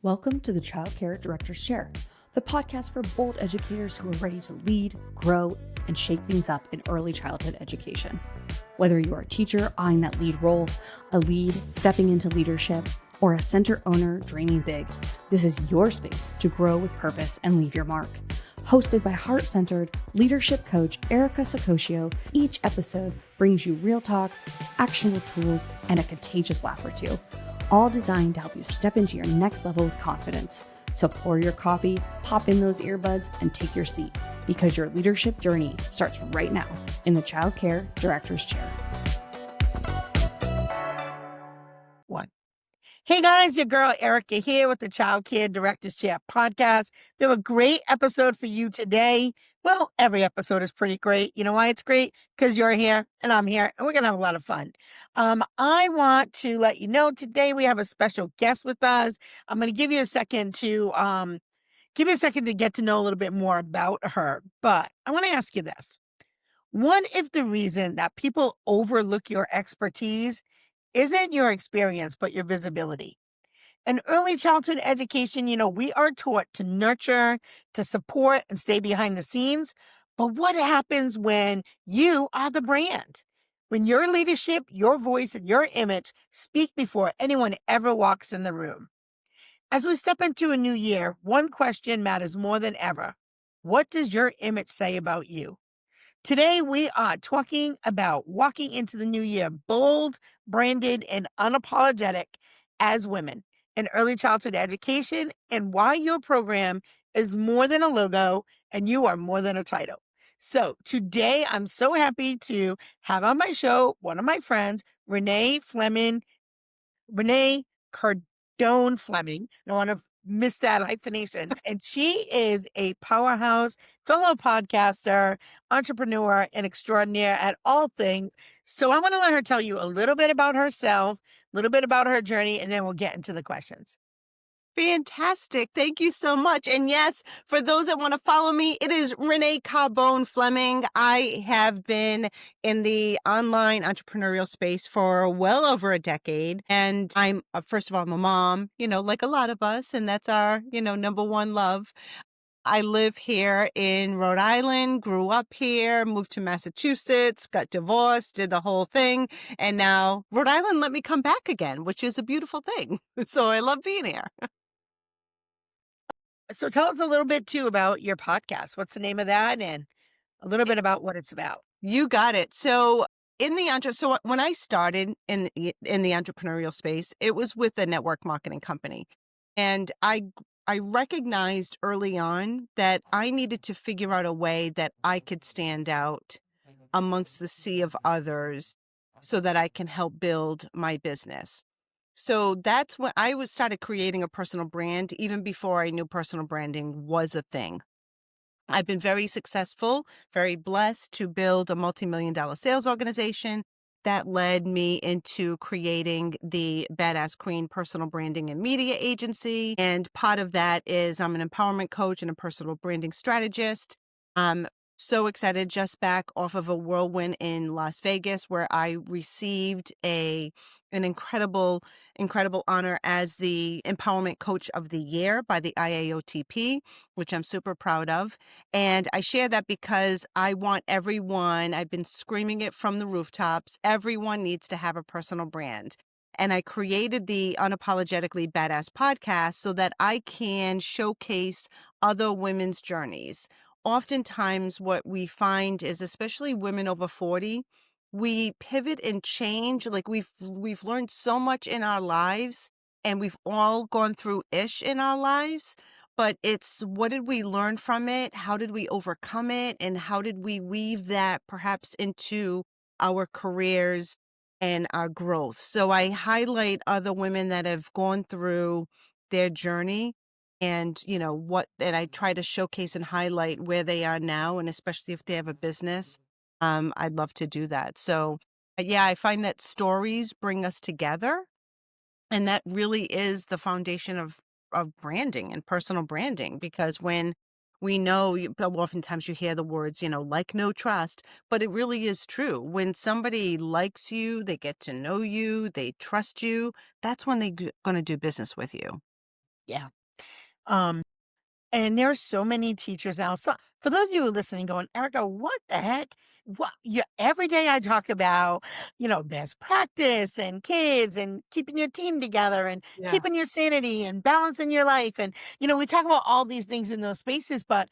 Welcome to the Child Care Director's Chair, the podcast for bold educators who are ready to lead, grow, and shake things up in early childhood education. Whether you're a teacher eyeing that lead role, a lead stepping into leadership, or a center owner dreaming big, this is your space to grow with purpose and leave your mark. Hosted by heart-centered leadership coach Erica Sacoccio, each episode brings you real talk, actionable tools, and a contagious laugh or two, all designed to help you step into your next level with confidence. So pour your coffee, pop in those earbuds, and take your seat, because your leadership journey starts right now in the Child Care Director's Chair. Hey guys, your girl Erica here with the Child Care Director's Chair podcast. We have a great episode for you today. Well, every episode is pretty great. You know why it's great? Because you're here and I'm here and we're going to have a lot of fun. I want to let you know today we have a special guest with us. I'm going to give you a second to get to know a little bit more about her. But I want to ask you this. What if the reason that people overlook your expertise isn't your experience, but your visibility? In early childhood education, we are taught to nurture, to support, and stay behind the scenes. But what happens when you are the brand? When your leadership, your voice, and your image speak before anyone ever walks in the room? As we step into a new year, one question matters more than ever. What does your image say about you? Today, we are talking about walking into the new year bold, branded, and unapologetic as women in early childhood education, and why your program is more than a logo and you are more than a title. So today, I'm so happy to have on my show one of my friends, Renee Carbone Fleming. I don't want to miss that hyphenation. And she is a powerhouse, fellow podcaster, entrepreneur, and extraordinaire at all things. So I want to let her tell you a little bit about herself, a little bit about her journey, and then we'll get into the questions. Fantastic. Thank you so much. And yes, for those that want to follow me, it is Renee Carbone Fleming. I have been in the online entrepreneurial space for well over a decade. And I'm, first of all, I'm a mom, like a lot of us, and that's our, number one love. I live here in Rhode Island, grew up here, moved to Massachusetts, got divorced, did the whole thing. And now Rhode Island let me come back again, which is a beautiful thing. So I love being here. So tell us a little bit too about your podcast. What's the name of that? And a little bit about what it's about. You got it. So when I started in the entrepreneurial space, it was with a network marketing company. And I recognized early on that I needed to figure out a way that I could stand out amongst the sea of others so that I can help build my business. So that's when I started creating a personal brand, even before I knew personal branding was a thing. I've been very successful, very blessed to build a multi-million-dollar sales organization that led me into creating the Badass Queen personal branding and media agency. And part of that is I'm an empowerment coach and a personal branding strategist. I'm so excited, just back off of a whirlwind in Las Vegas, where I received an incredible honor as the Empowerment Coach of the Year by the IAOTP, which I'm super proud of. And I share that because I want everyone, I've been screaming it from the rooftops, everyone needs to have a personal brand. And I created the Unapologetically Badass podcast so that I can showcase other women's journeys. Oftentimes what we find is, especially women over 40, we pivot and change. Like we've learned so much in our lives, and we've all gone through ish in our lives, but it's what did we learn from it? How did we overcome it? And how did we weave that perhaps into our careers and our growth? So I highlight other women that have gone through their journey, and and I try to showcase and highlight where they are now, and especially if they have a business, I'd love to do that. So yeah, I find that stories bring us together, and that really is the foundation of branding and personal branding. Because when we know, oftentimes you hear the words, like, no, trust, but it really is true. When somebody likes you, they get to know you, they trust you, that's when they're going to do business with you. Yeah. Um, and there are so many teachers now. So for those of you who are listening, going, Erica, what the heck? What? Yeah, every day I talk about, best practice and kids and keeping your team together and Yeah. keeping your sanity and balancing your life. And, we talk about all these things in those spaces. But,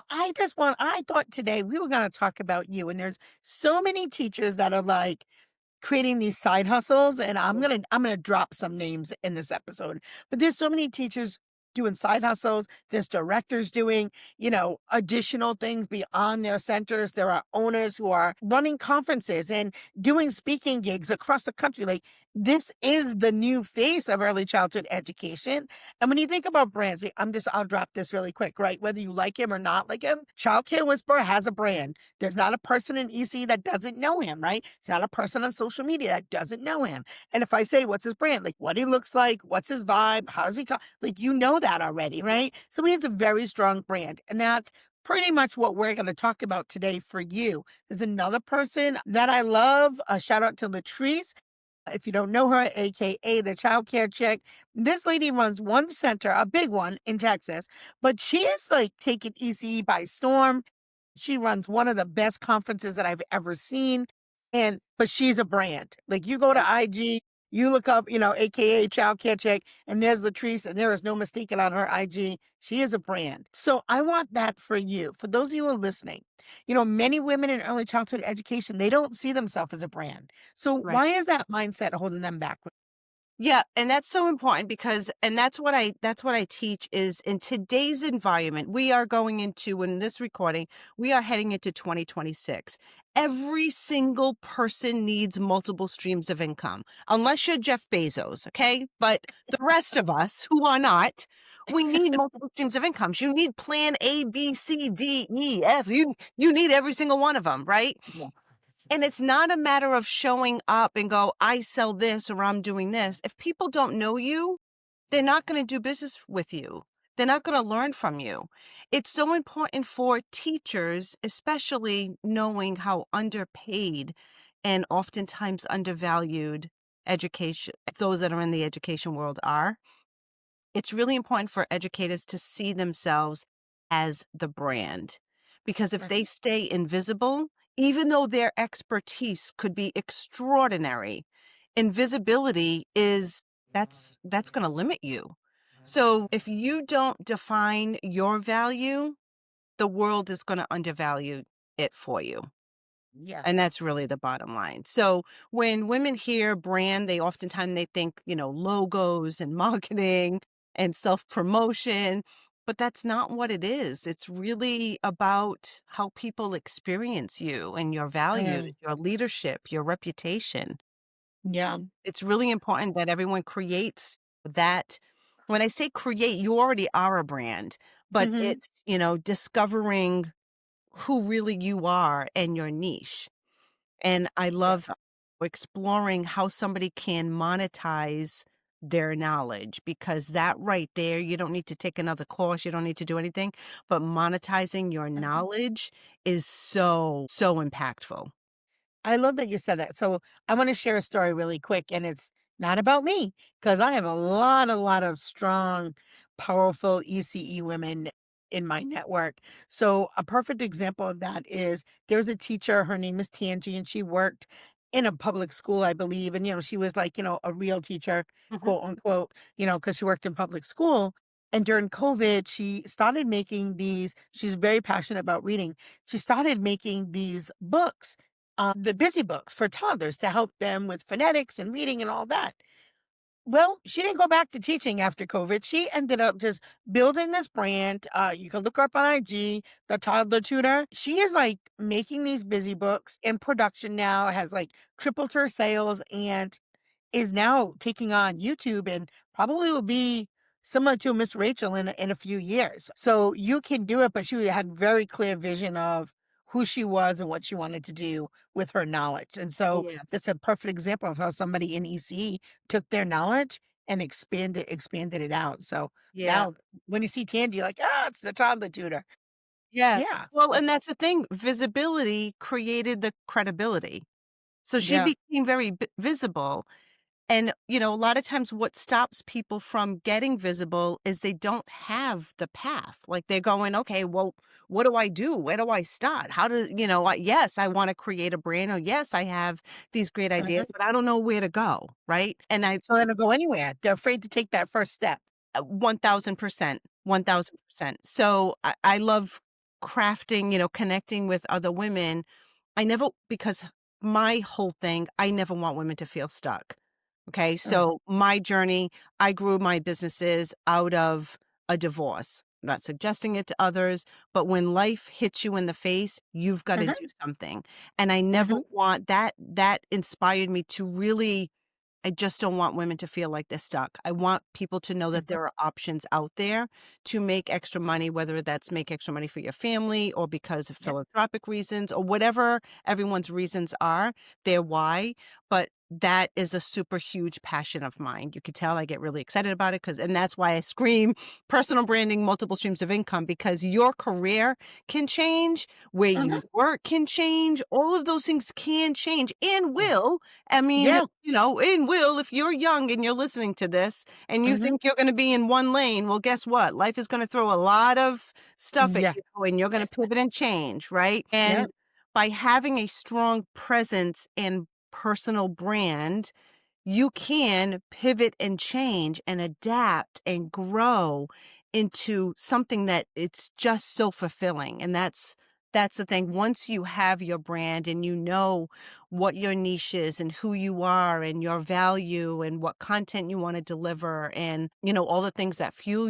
I thought today we were going to talk about you. And there's so many teachers that are like, creating these side hustles, and I'm gonna drop some names in this episode. But there's so many teachers doing side hustles. There's directors doing, additional things beyond their centers. There are owners who are running conferences and doing speaking gigs across the country. Like, this is the new face of early childhood education. And when you think about brands, I'll drop this really quick, right? Whether you like him or not like him, Childcare Whisperer has a brand. There's not a person in EC that doesn't know him, right? It's not a person on social media that doesn't know him. And if I say, what's his brand? Like, what he looks like, what's his vibe, how does he talk? Like, that already, right? So he has a very strong brand. And that's pretty much what we're going to talk about today for you. There's another person that I love. A shout out to Latrice. If you don't know her, AKA the childcare chick, this lady runs one center, a big one in Texas, but she is like taking ECE by storm. She runs one of the best conferences that I've ever seen. But she's a brand. Like, you go to IG, you look up, AKA Childcare Chick, and there's Latrice, and there is no mistaking on her IG. She is a brand. So I want that for you. For those of you who are listening, many women in early childhood education, they don't see themselves as a brand. So Right. why is that mindset holding them back? Yeah, and that's so important because and that's what I teach is in today's environment, we are going into in this recording, we are heading into 2026. Every single person needs multiple streams of income, unless you're Jeff Bezos, okay? But the rest of us who are not, we need multiple streams of incomes. You need plan A, B, C, D, E, F. You need every single one of them, right? Yeah. And it's not a matter of showing up and go, I sell this or I'm doing this. If people don't know you, they're not going to do business with you. They're not going to learn from you. It's so important for teachers, especially knowing how underpaid and oftentimes undervalued education, those that are in the education world are. It's really important for educators to see themselves as the brand because if Right. they stay invisible, even though their expertise could be extraordinary, invisibility is that's going to limit you. So if you don't define your value, the world is going to undervalue it for you. Yeah. And that's really the bottom line. So when women hear brand, they oftentimes they think, logos and marketing and self-promotion, but that's not what it is. It's really about how people experience you and your values, Mm. your leadership, your reputation. Yeah. It's really important that everyone creates that. When I say create, you already are a brand, but Hmm. it's, discovering who really you are and your niche. And I Yeah. love exploring how somebody can monetize their knowledge because that right there, you don't need to take another course, you don't need to do anything, but monetizing your knowledge is so, so impactful. I love that you said that. So I want to share a story really quick, and it's not about me because I have a lot of strong, powerful ECE women in my network. So a perfect example of that is there's a teacher, her name is Tangi, and she worked in a public school, I believe. And, she was like, a real teacher, Mhm. quote unquote, because she worked in public school. And during COVID, she started making she's very passionate about reading. She started making these books, the busy books for toddlers to help them with phonetics and reading and all that. Well, she didn't go back to teaching after COVID. She ended up just building this brand. You can look her up on IG, the toddler tutor. She is like making these busy books in production now, has like tripled her sales, and is now taking on YouTube and probably will be similar to Miss Rachel in a few years. So you can do it, but she had very clear vision of who she was and what she wanted to do with her knowledge. And so Yes. that's a perfect example of how somebody in EC took their knowledge and expanded it out. So Yeah. now when you see Tandy, you're like, it's the toddler tutor. Yes. Yeah. Well, and that's the thing. Visibility created the credibility. So she Yeah. became very visible. And, a lot of times what stops people from getting visible is they don't have the path. Like they're going, okay, well, what do I do? Where do I start? How do, yes, I want to create a brand, or yes, I have these great ideas, Mhm. but I don't know where to go. Right. And So they don't go anywhere. They're afraid to take that first step. 1000%, 1000%. So I love crafting, connecting with other women. Because my whole thing, I never want women to feel stuck. Okay. Mhm. So my journey, I grew my businesses out of a divorce. I'm not suggesting it to others, but when life hits you in the face, you've got to Mhm. do something. And I never Mhm. want that inspired me to really, I just don't want women to feel like they're stuck. I want people to know that Mhm. there are options out there to make extra money, whether that's make extra money for your family or because of Yeah. philanthropic reasons or whatever everyone's reasons are, their why. But that is a super huge passion of mine. You could tell I get really excited about it and that's why I scream personal branding, multiple streams of income, because your career can change, where Mhm. you work can change, all of those things can change and Yeah. will. I mean, Yeah. and will, if you're young and you're listening to this and you Mhm. think you're going to be in one lane, well, guess what? Life is going to throw a lot of stuff at Yeah. you and you're going to pivot and change, right? Yeah. And by having a strong presence and personal brand, you can pivot and change and adapt and grow into something that it's just so fulfilling. And that's the thing. Once you have your brand and you know what your niche is and who you are and your value and what content you want to deliver and, all the things that fuel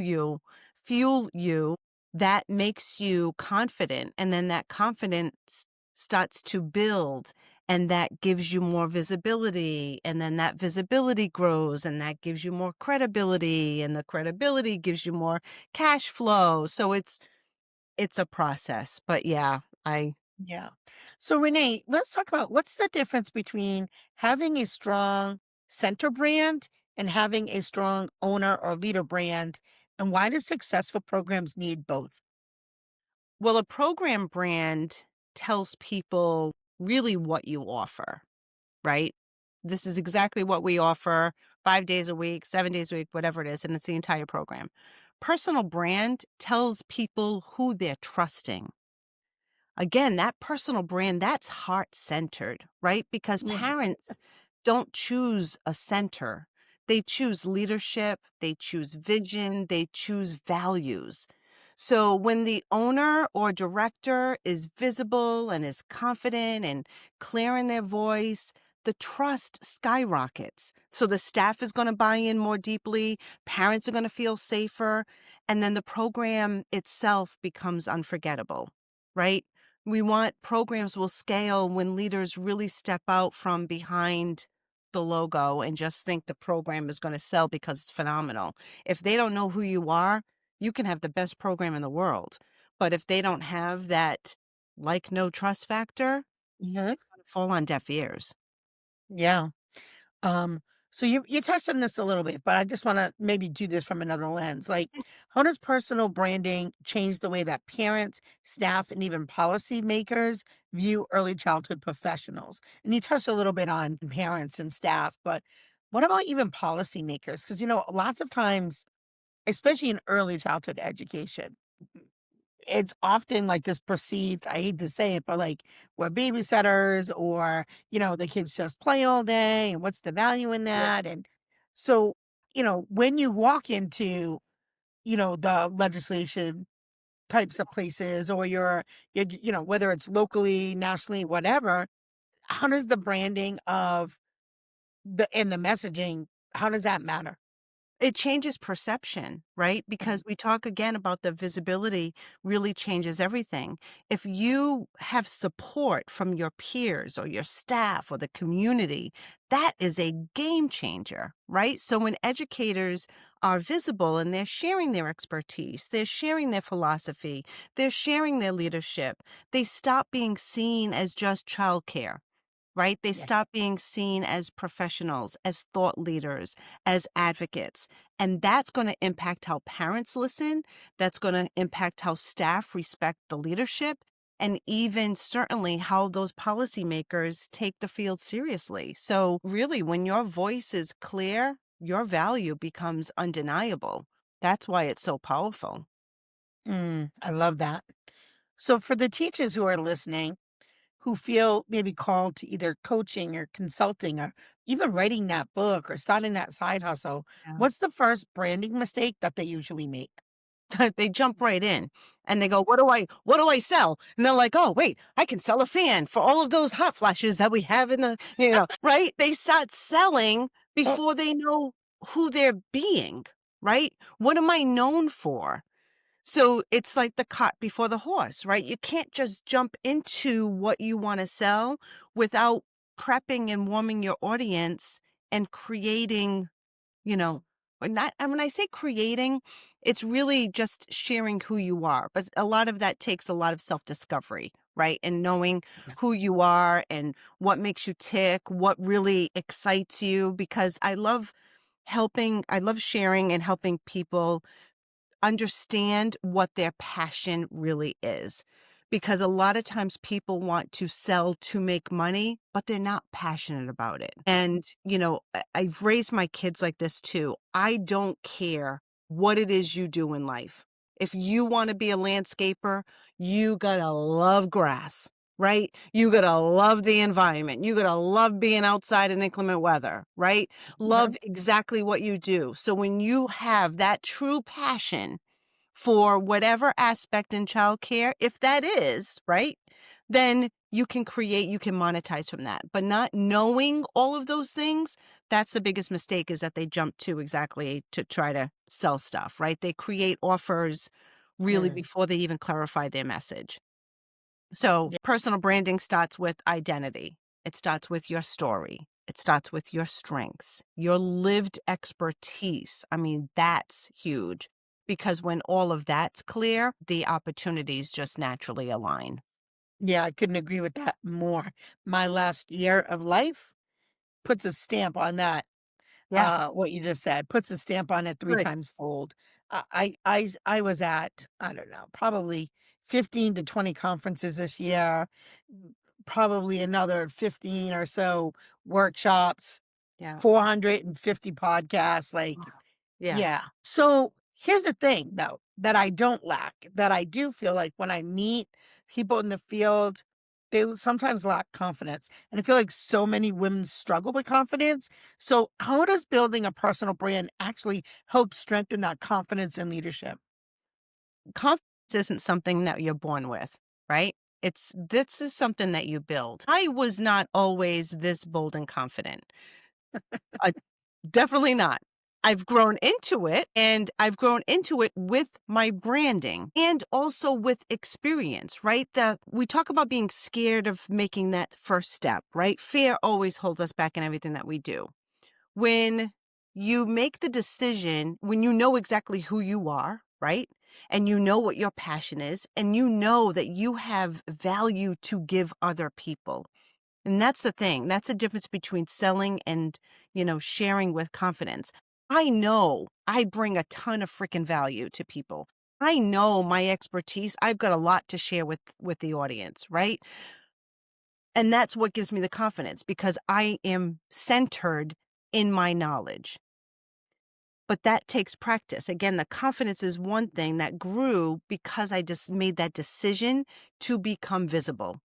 you, that makes you confident. And then that confidence starts to build, and that gives you more visibility, and then that visibility grows and that gives you more credibility, and the credibility gives you more cash flow. So it's a process. But yeah, I Yeah. So Renee, let's talk about what's the difference between having a strong center brand and having a strong owner or leader brand, and why do successful programs need both? well, a program brand tells people really what you offer, right? This is exactly what we offer 5 days a week, 7 days a week, whatever it is, and it's the entire program. Personal brand tells people who they're trusting. Again, that personal brand, that's heart-centered, right? Because Yeah. parents don't choose a center. They choose leadership, they choose vision, they choose values. So when the owner or director is visible and is confident and clear in their voice, the trust skyrockets. So the staff is going to buy in more deeply, parents are going to feel safer, and then the program itself becomes unforgettable, right? We want programs will scale when leaders really step out from behind the logo and just think the program is going to sell because it's phenomenal. If they don't know who you are, you can have the best program in the world. But if they don't have that like no trust factor, Mhm. it's going to fall on deaf ears. Yeah. Um, so you touched on this a little bit, but I just want to maybe do this from another lens. Like, how does personal branding change the way that parents, staff, and even policymakers view early childhood professionals? And you touched a little bit on parents and staff, but what about even policymakers? Because lots of times, especially in early childhood education, it's often like this perceived, I hate to say it, but like we're babysitters or, the kids just play all day and what's the value in Yep. that? And so, when you walk into, the legislation types of places or whether it's locally, nationally, whatever, how does the branding of the messaging, how does that matter? It changes perception, right? Mhm. Because we talk again about the visibility really changes everything. If you have support from your peers or your staff or the community, that is a game changer, right? So when educators are visible and they're sharing their expertise, they're sharing their philosophy, they're sharing their leadership, they stop being seen as just childcare, right? They Yeah. stop being seen as professionals, as thought leaders, as advocates. And that's going to impact how parents listen. That's going to impact how staff respect the leadership. and even certainly how those policymakers take the field seriously. So really, when your voice is clear, your value becomes undeniable. That's why it's so powerful. I love that. So, for the teachers who are listening, who feel maybe called to either coaching or consulting or even writing that book or starting that side hustle, Yeah. what's the first branding mistake that they usually make? They jump right in and they go, what do I sell? And they're like, oh, wait, I can sell a fan for all of those hot flashes that we have in the, right? They start selling Oh, before they know who they're being, right? What am I known for? So it's like the cart before the horse, right? You can't just jump into what you want to sell without prepping and warming your audience and creating, you know, and when I say creating, it's really just sharing who you are. But a lot of that takes a lot of self-discovery, right? And knowing yeah. who you are and what makes you tick, what really excites you, because I love sharing and helping people understand what their passion really is. Because a lot of times people want to sell to make money, but they're not passionate about it. And, I've raised my kids like this too. I don't care what it is you do in life. If you want to be a landscaper, you gotta love grass, right? You gotta love the environment. You gotta love being outside in inclement weather, right? Mhm. Love exactly what you do. So when you have that true passion for whatever aspect in childcare, if that is, right, then you can monetize from that. But not knowing all of those things, that's the biggest mistake, is that they jump to exactly to try to sell stuff, right? They create offers really Mm. before they even clarify their message. So Yeah. personal branding starts with identity. It starts with your story. It starts with your strengths, your lived expertise. I mean, that's huge, because when all of that's clear, the opportunities just naturally align. Yeah, I couldn't agree with that more. My last year of life puts a stamp on that. Yeah, What you just said puts a stamp on it three good. times fold. I was at, I don't know, probably 15 to 20 conferences this year, probably another 15 or so workshops, Yeah. 450 podcasts. Oh, Like, yeah. yeah. So here's the thing, though, that I don't lack, that I do feel like when I meet people in the field, sometimes lack confidence. And I feel like so many women struggle with confidence. So, how does building a personal brand actually help strengthen that confidence and leadership? Confidence isn't something that you're born with, right? This is something that you build. I was not always this bold and confident. Uh, Definitely not. I've grown into it, and I've grown into it with my branding and also with experience, right? We talk about being scared of making that first step, right? Fear always holds us back in everything that we do. When you make the decision, when you know exactly who you are, right? And you know what your passion is, and you know that you have value to give other people. And that's the thing. That's the difference between selling and, sharing with confidence. I know I bring a ton of freaking value to people. I know my expertise. I've got a lot to share with the audience, right? And that's what gives me the confidence, because I am centered in my knowledge. But that takes practice. Again, the confidence is one thing that grew because I just made that decision to become visible.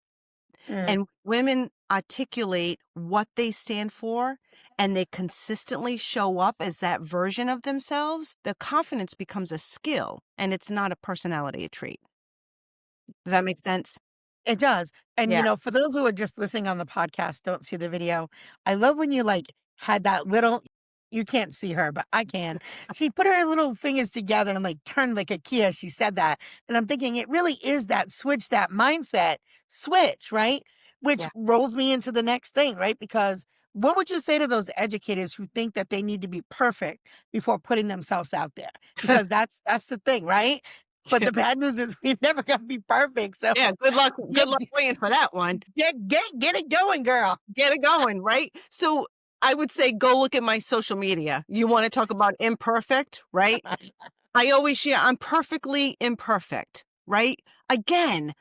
Mm, And women articulate what they stand for, and they consistently show up as that version of themselves, the confidence becomes a skill and it's not a personality trait. Does that make sense? it does. And, Yeah. for those who are just listening on the podcast, don't see the video, I love when you like had that little, you can't see her, but I can. She put her little fingers together and like turned like a key as she said that. And I'm thinking it really is that switch, that mindset switch, right? Which Yeah. rolls me into the next thing, right? Because what would you say to those educators who think that they need to be perfect before putting themselves out there? Because that's the thing, right? But Yeah. the bad news is we're never gonna be perfect. So Yeah. Good luck. Good get luck waiting for that one. get it going, girl. Get it going, right? So I would say go look at my social media. You want to talk about imperfect, right? I always share I'm perfectly imperfect, right? Again,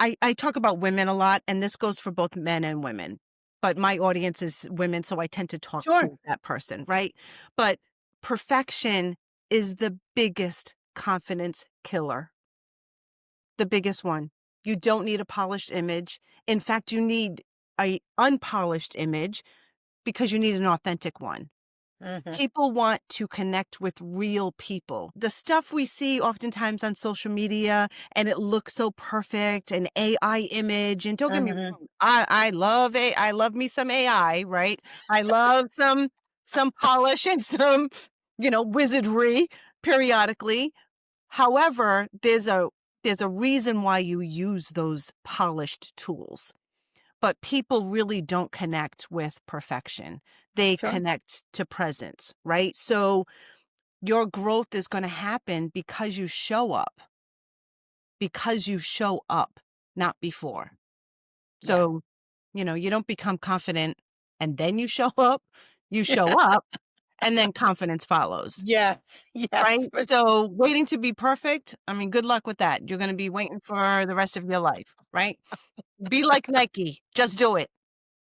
I talk about women a lot, and this goes for both men and women, but my audience is women, so I tend to talk Sure. to that person, right? But perfection is the biggest confidence killer, the biggest one. You don't need a polished image. In fact, you need a unpolished image because you need an authentic one. Mhm. People want to connect with real people. The stuff we see oftentimes on social media and it looks so perfect, an AI image. And don't get me Mhm. wrong, I love me some AI, right? I love some polish and some, wizardry periodically. However, there's a reason why you use those polished tools. But people really don't connect with perfection. They Sure. connect to presence, right? So your growth is going to happen because you show up, not before. Yeah. So, you don't become confident and then you show up. You show up and then confidence follows, Yes. right? Yes. But So waiting to be perfect, I mean, good luck with that. You're going to be waiting for the rest of your life, right? Be like Nike, just do it.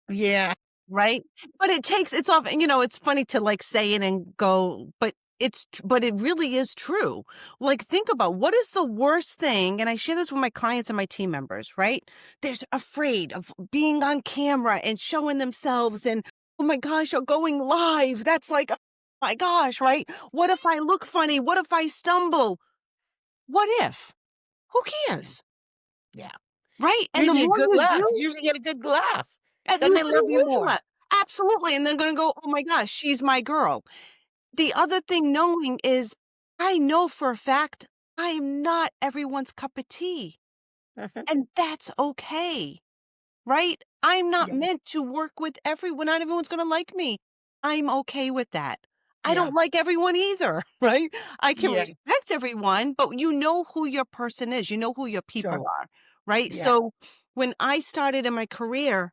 yeah. Right? But it's often, it's funny to like say it and go, but but it really is true. Like think about what is the worst thing, and I share this with my clients and my team members, right? They're afraid of being on camera and showing themselves and oh my gosh, you're going live. That's like, oh my gosh, right? What if I look funny? What if I stumble? What if? Who cares? Yeah. Right? And the Usually a more good you laugh. do, Usually get a good laugh. and Then they usually love you it is more. what. Absolutely. And they're going to go, oh my gosh, she's my girl. The other thing knowing is I know for a fact I'm not everyone's cup of tea. Mhm. And that's okay, right? I'm not Yeah. meant to work with everyone. Not everyone's going to like me. I'm okay with that. I Yeah. don't like everyone either, right? I can Yeah. respect everyone, but you know who your person is. You know who your Sure. people are, right? Yeah. So when I started in my career,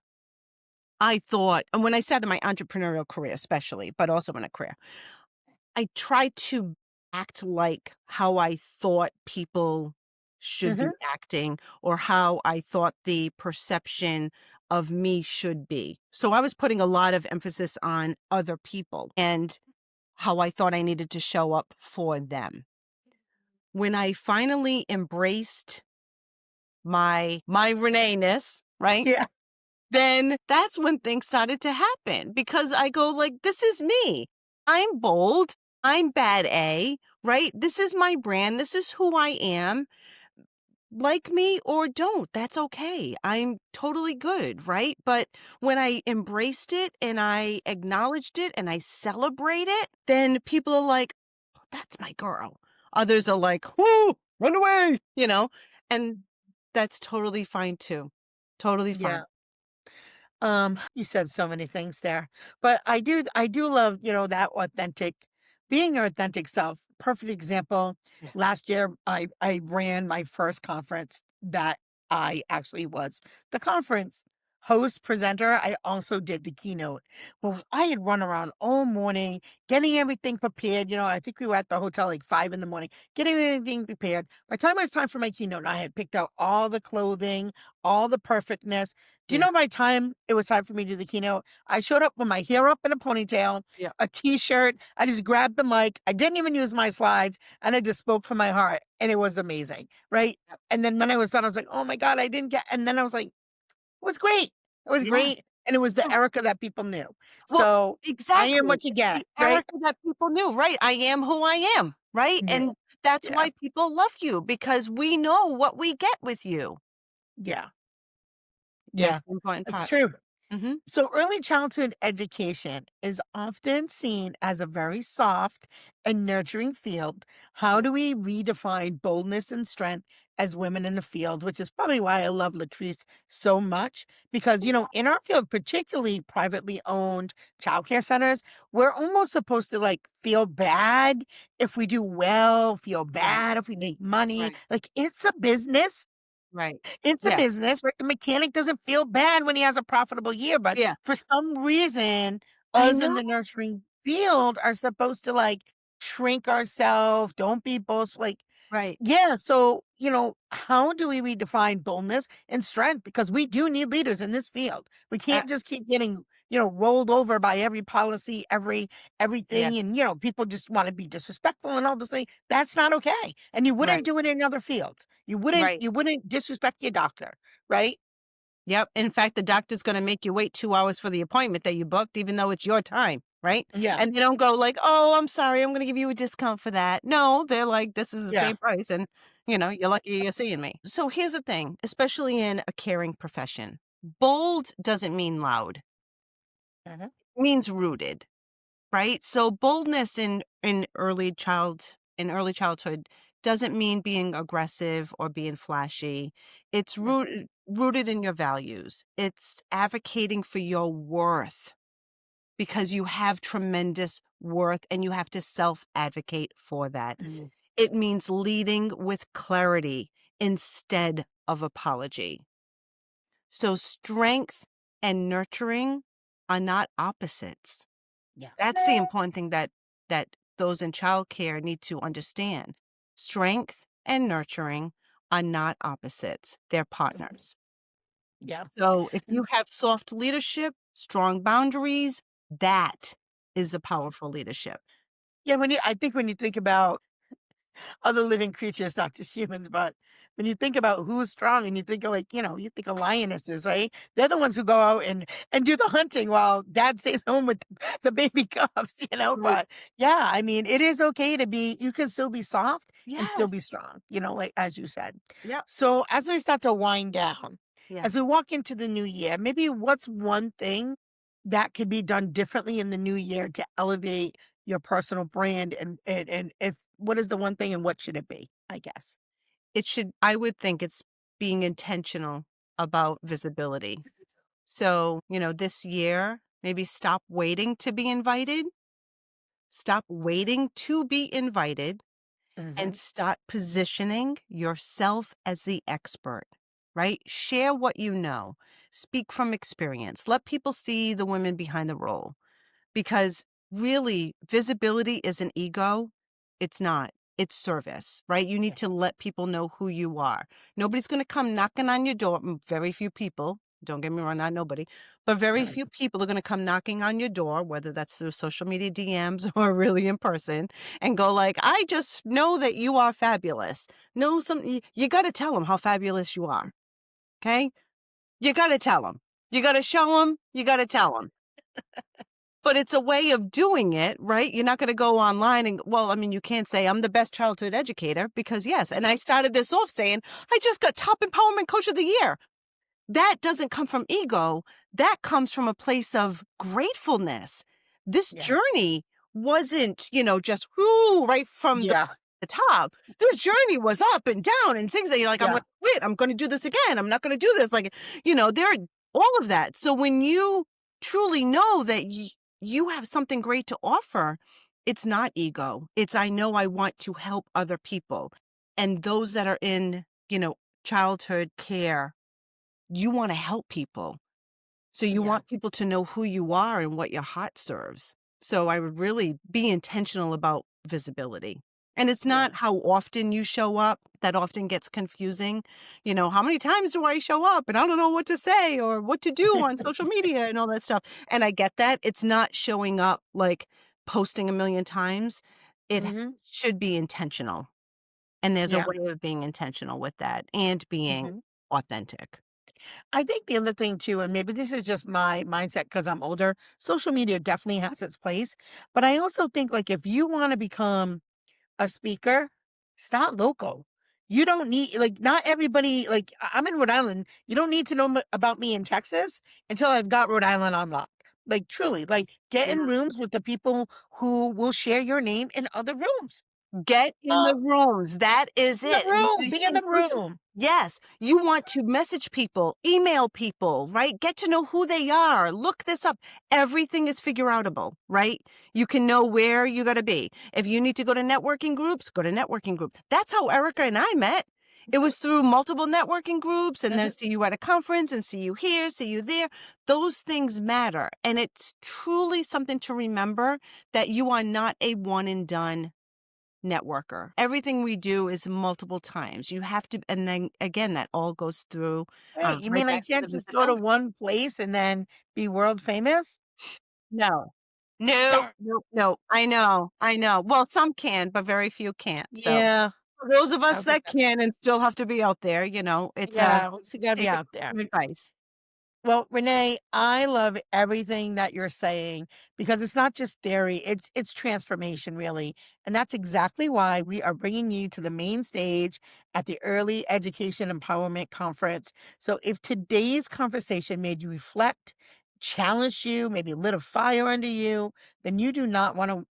I thought, and when I started my entrepreneurial career, especially, but also in a career, I tried to act like how I thought people should be Mhm. acting or how I thought the perception of me should be. So I was putting a lot of emphasis on other people and how I thought I needed to show up for them. When I finally embraced my Renee-ness, right? Yeah. Then that's when things started to happen because I go like, this is me. I'm bold. I'm bad A, right? This is my brand. This is who I am. Like me or don't, that's okay. I'm totally good, right? But when I embraced it and I acknowledged it and I celebrate it, then people are like, that's my girl. Others are like, whoo, run away, and that's totally fine too. Totally fine. Yeah. You said so many things there, but I do love, that being your authentic self. Perfect example. Yeah. Last year, I ran my first conference that I actually was the conference host presenter. I also did the keynote. Well, I had run around all morning getting everything prepared. I think we were at the hotel like 5 in the morning, getting everything prepared. By the time it was time for my keynote, I had picked out all the clothing, all the perfectness. Do you Yeah. know by the time it was time for me to do the keynote, I showed up with my hair up in a ponytail, Yeah. a t-shirt. I just grabbed the mic. I didn't even use my slides and I just spoke from my heart and it was amazing. Right. Yep. And then when I was done, I was like, oh my God, I didn't get, and then I was like, it was great. It was Yeah. great. And it was the Oh, Erica that people knew. well, So I am exactly. what you It's get. the Right. Erica that people knew, right? I am who I am, right? Yeah. And that's Yeah. why people love you because we know what we get with you. Yeah. That's Yeah. the important That's part. true. Hmm. So, early childhood education is often seen as a very soft and nurturing field. How Yeah. do we redefine boldness and strength as women in the field? Which is probably why I love Latrice so much. Because, in our field, particularly privately owned childcare centers, we're almost supposed to like feel bad if we do well, feel Right. bad if we make money. Right. Like, it's a business. Right. It's a Yeah. business, right? The mechanic doesn't feel bad when he has a profitable year, but Yeah. for some reason, I us know. in the nurturing field are supposed to like shrink ourselves. Don't be boastful. Like, Right. Yeah. So, how do we redefine boldness and strength? Because we do need leaders in this field. We Uh, can't just keep getting, rolled over by every policy, yeah. everything. And, people just want to be disrespectful and all this thing. That's not okay. And you wouldn't Right. do it in other fields. You wouldn't, Right. you wouldn't disrespect your doctor, right? Yep. In fact, the doctor's going to make you wait 2 hours for the appointment that you booked, even though it's your time. Right. Yeah. And they don't go like, oh, I'm sorry, I'm going to give you a discount for that. No, they're like, this is the Yeah. same price. And, you're lucky you're seeing me. So here's the thing, especially in a caring profession, bold doesn't mean loud, Mhm. it means rooted. Right? So boldness in early childhood doesn't mean being aggressive or being flashy. It's Yeah. rooted in your values. It's advocating for your worth because you have tremendous worth and you have to self-advocate for that. Mhm. It means leading with clarity instead of apology. So strength and nurturing are not opposites. Yeah. That's the important thing that those in childcare need to understand. Strength and nurturing are not opposites. They're Mhm. partners. Yeah. So if you have soft leadership, strong boundaries, that is a powerful leadership. Yeah. I think when you think about other living creatures, not just humans, but when you think about who's strong and you think of you think of lionesses, right? They're the ones who go out and do the hunting while dad stays home with the baby cubs. Right. But yeah, I mean, it is okay you can still be soft and still Yes. be strong, like as you said. Yep. So as we start to wind down, Yeah. as we walk into the new year, maybe what's one thing that could be done differently in the new year to elevate your personal brand and if what is the one thing and what should it be, I guess? I would think it's being intentional about visibility. So, this year, maybe stop waiting to be invited. Stop waiting to be invited and Mhm. start positioning yourself as the expert, right? Share what you know. Speak from experience. Let people see the women behind the role because really visibility isn't ego. It's not. It's service, right? You need Yeah. to let people know who you are. Nobody's going to come knocking on your door. Very few people. Don't get me wrong, not nobody, but very Right. few people are going to come knocking on your door, whether that's through social media DMs or really in person, and go like, "I just know that you are fabulous." No, you got to tell them how fabulous you are. Okay, you got to tell them. You got to show them. You got to tell them. But it's a way of doing it, right? You're not going to go online and, well, I mean, you can't say I'm the best childhood educator because, yes. And I started this off saying, I just got top empowerment coach of the year. That doesn't come from ego. That comes from a place of gratefulness. This Yeah. journey wasn't, just whoo, right from the Yeah. top. This journey was up and down and things that you're like, I'm going Yeah. to quit. I'm going to do this again. I'm not going to do this. Like, there are all of that. So when you truly know that you have something great to offer, it's not ego. It's, I know I want to help other people. And those that are in, childhood care, you want to help people. So you Yeah. want people to know who you are and what your heart serves. So I would really be intentional about visibility. And it's Yeah. not how often you show up that often gets confusing. How many times do I show up and I don't know what to say or what to do on social media and all that stuff. And I get that. It's not showing up like posting a million times. It Mhm. should be intentional. And there's a Yeah. way of being intentional with that and being Mhm. authentic. I think the other thing too, and maybe this is just my mindset because I'm older, social media definitely has its place. But I also think like if you want to become a speaker, start local. You don't need not everybody I'm in Rhode Island. You don't need to know about me in Texas until I've got Rhode Island on lock. Like truly, get Yeah. in rooms with the people who will share your name in other rooms. Get in the rooms. That is In the it. And room, be in the room. yes, you want to message people, email people, right? Get to know who they are. Look this up. Everything is figure outable, right? You can know where you got to be. If you need to go to networking groups, go to networking group. That's how Erica and I met. It was through multiple networking groups and then see you at a conference and see you here, see you there. Those things matter. And it's truly something to remember that you are not a one and done networker. Everything we do is multiple times. You have to, and then again, that all goes through Right. You right mean I back to can't the just go to visibility. one place and then be world famous? No. No, Darn. no, no. I know, I know. Well, some can, but very few can't. So Yeah. for those of I us don't think that that's, can and still have to be out there, it's yeah, you gotta be take out there. advice. Well, Renee, I love everything that you're saying because it's not just theory, it's transformation really. And that's exactly why we are bringing you to the main stage at the Early Education Empowerment Conference. So if today's conversation made you reflect, challenged you, maybe lit a fire under you, then you do not want to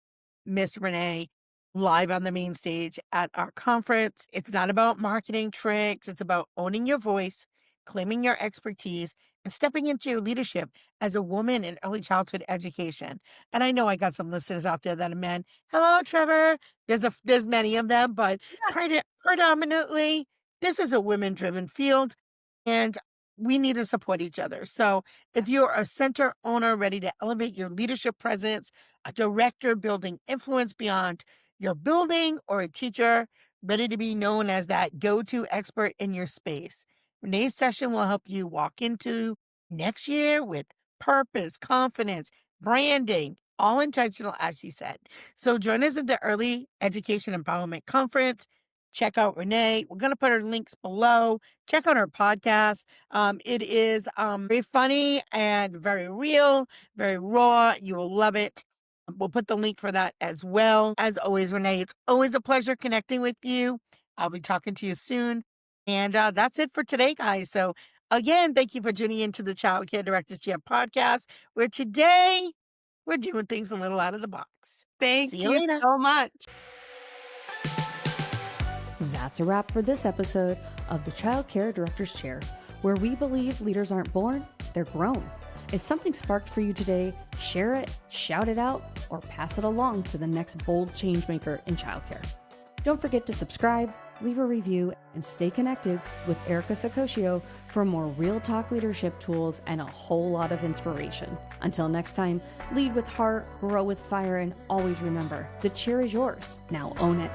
miss Renee live on the main stage at our conference. It's not about marketing tricks, it's about owning your voice, claiming your expertise, and stepping into your leadership as a woman in early childhood education. And I know I got some listeners out there that are men. Hello, Trevor. There's many of them, but predominantly this is a women-driven field, and we need to support each other. So if you're a center owner ready to elevate your leadership presence, a director building influence beyond your building, or a teacher ready to be known as that go-to expert in your space, Renee's session will help you walk into next year with purpose, confidence, branding, all intentional, as she said. So join us at the Early Education Empowerment Conference. Check out Renee. We're going to put her links below. Check out her podcast. It is very funny and very real, very raw. You will love it. We'll put the link for that as well. As always, Renee, it's always a pleasure connecting with you. I'll be talking to you soon. And that's it for today, guys. So, again, thank you for tuning into the Child Care Directors Chair podcast, where today we're doing things a little out of the box. Thank See you you later. so much. That's a wrap for this episode of the Child Care Director's Chair, where we believe leaders aren't born, they're grown. If something sparked for you today, share it, shout it out, or pass it along to the next bold changemaker in childcare. Don't forget to subscribe, leave a review, and stay connected with Erica Sacoccio for more real talk leadership tools and a whole lot of inspiration. Until next time, lead with heart, grow with fire, and always remember, the chair is yours. Now own it.